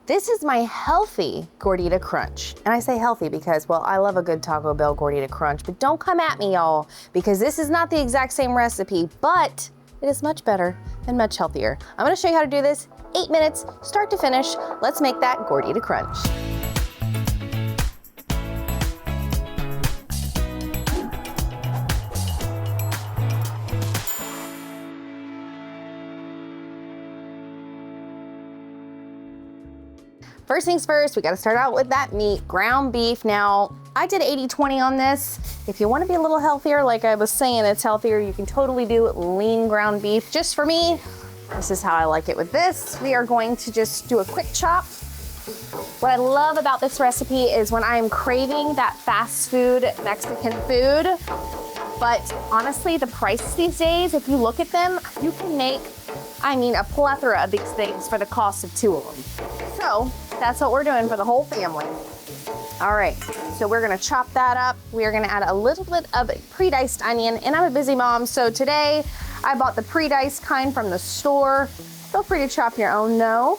This is my healthy Gordita Crunch. And I say healthy because, well, I love a good Taco Bell Gordita Crunch, but don't come at me, y'all, because this is not the exact same recipe, but it is much better and much healthier. I'm gonna show you how to do this. 8 minutes, start to finish. Let's make that Gordita Crunch. First things first, we gotta start out with that meat, ground beef. Now, I did 80-20 on this. If you wanna be a little healthier, like I was saying, it's healthier, you can totally do lean ground beef. Just for me, this is how I like it with this. We are going to just do a quick chop. What I love about this recipe is when I am craving that fast food Mexican food, but honestly, the prices these days, if you look at them, you can make, a plethora of these things for the cost of 2 of them. So, that's what we're doing for the whole family. All right, so we're gonna chop that up. We are gonna add a little bit of pre-diced onion, and I'm a busy mom, so today I bought the pre-diced kind from the store. Feel free to chop your own though.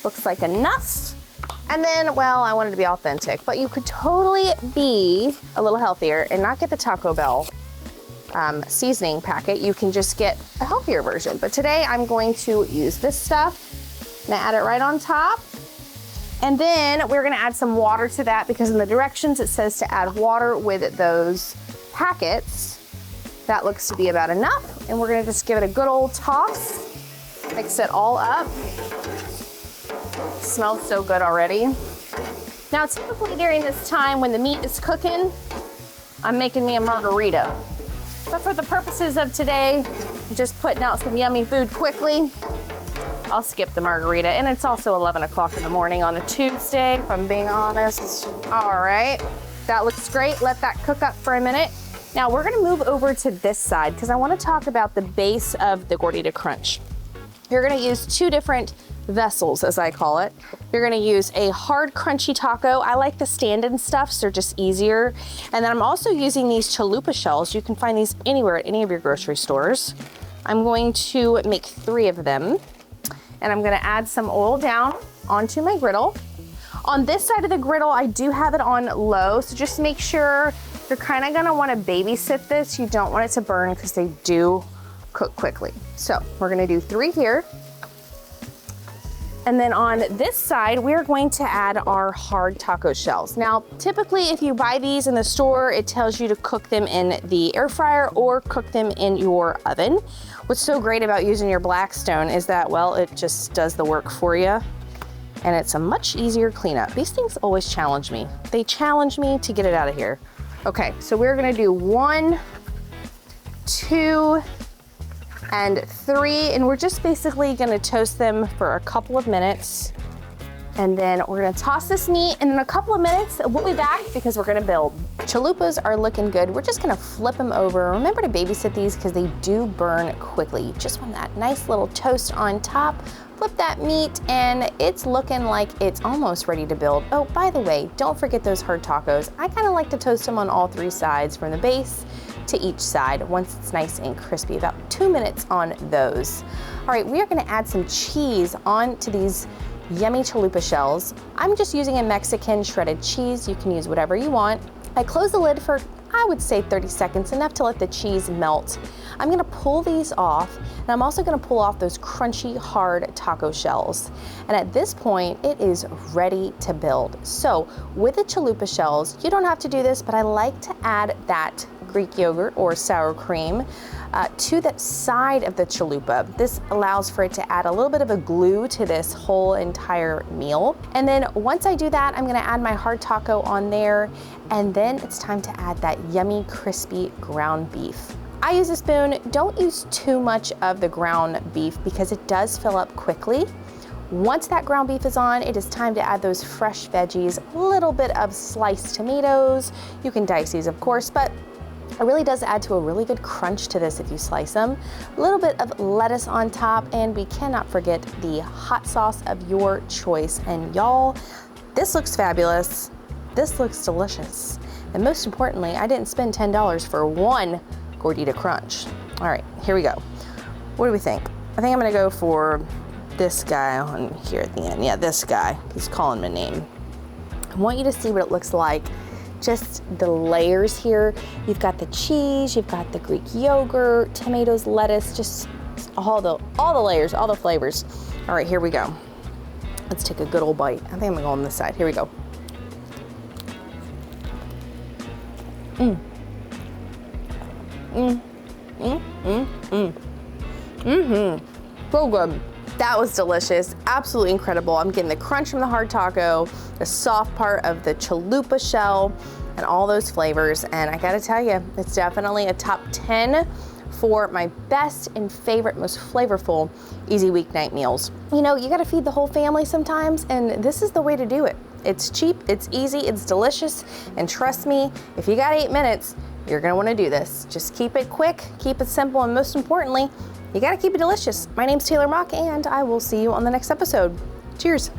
Looks like enough. And then, well, I wanted to be authentic, but you could totally be a little healthier and not get the Taco Bell seasoning packet. You can just get a healthier version. But today I'm going to use this stuff. I'm gonna add it right on top. And then we're gonna add some water to that because in the directions it says to add water with those packets. That looks to be about enough. And we're gonna just give it a good old toss. Mix it all up. It smells so good already. Now typically during this time when the meat is cooking, I'm making me a margarita. But for the purposes of today, just putting out some yummy food quickly, I'll skip the margarita, and it's also 11 o'clock in the morning on a Tuesday, if I'm being honest. All right, that looks great. Let that cook up for a minute. Now we're gonna move over to this side because I wanna talk about the base of the Gordita Crunch. You're gonna use 2 different vessels, as I call it. You're gonna use a hard, crunchy taco. I like the stand-in stuffs, they're just easier. And then I'm also using these Chalupa shells. You can find these anywhere at any of your grocery stores. I'm going to make 3 of them. And I'm gonna add some oil down onto my griddle. On this side of the griddle, I do have it on low, so just make sure you're kinda gonna wanna babysit this. You don't want it to burn because they do cook quickly. So we're gonna do 3 here. And then on this side, we're going to add our hard taco shells. Now, typically if you buy these in the store, it tells you to cook them in the air fryer or cook them in your oven. What's so great about using your Blackstone is that, well, it just does the work for you. And it's a much easier cleanup. These things always challenge me. They challenge me to get it out of here. Okay, so we're gonna do 1, 2, and 3, and we're just basically gonna toast them for a couple of minutes. And then we're gonna toss this meat, and in a couple of minutes, we'll be back because we're gonna build. Chalupas are looking good. We're just gonna flip them over. Remember to babysit these because they do burn quickly. You just want that nice little toast on top. Flip that meat, and it's looking like it's almost ready to build. Oh, by the way, don't forget those hard tacos. I kinda like to toast them on all 3 sides from the base to each side once it's nice and crispy, about 2 minutes on those. All right, we are gonna add some cheese onto these yummy Chalupa shells. I'm just using a Mexican shredded cheese. You can use whatever you want. I close the lid for, I would say 30 seconds, enough to let the cheese melt. I'm gonna pull these off, and I'm also gonna pull off those crunchy, hard taco shells. And at this point, it is ready to build. So with the Chalupa shells, you don't have to do this, but I like to add that Greek yogurt or sour cream to the side of the chalupa. This allows for it to add a little bit of a glue to this whole entire meal. And then once I do that, I'm gonna add my hard taco on there, and then it's time to add that yummy, crispy ground beef. I use a spoon. Don't use too much of the ground beef because it does fill up quickly. Once that ground beef is on, it is time to add those fresh veggies, a little bit of sliced tomatoes. You can dice these, of course, but it really does add to a really good crunch to this if you slice them. A little bit of lettuce on top, and we cannot forget the hot sauce of your choice. And y'all, this looks fabulous. This looks delicious. And most importantly, I didn't spend $10 for 1 Gordita Crunch. All right, here we go. What do we think? I think I'm gonna go for this guy on here at the end. Yeah, this guy. He's calling my name. I want you to see what it looks like. Just the layers here. You've got the cheese, you've got the Greek yogurt, tomatoes, lettuce, just all the layers, all the flavors. All right, here we go. Let's take a good old bite. I think I'm gonna go on this side. Here we go. So good. That was delicious, absolutely incredible. I'm getting the crunch from the hard taco, the soft part of the chalupa shell, and all those flavors. And I gotta tell you, it's definitely a top 10 for my best and favorite, most flavorful, easy weeknight meals. You know, you gotta feed the whole family sometimes, and this is the way to do it. It's cheap, it's easy, it's delicious, and trust me, if you got 8 minutes, you're gonna wanna do this. Just keep it quick, keep it simple, and most importantly, you gotta keep it delicious. My name's Taylor Mock, and I will see you on the next episode. Cheers.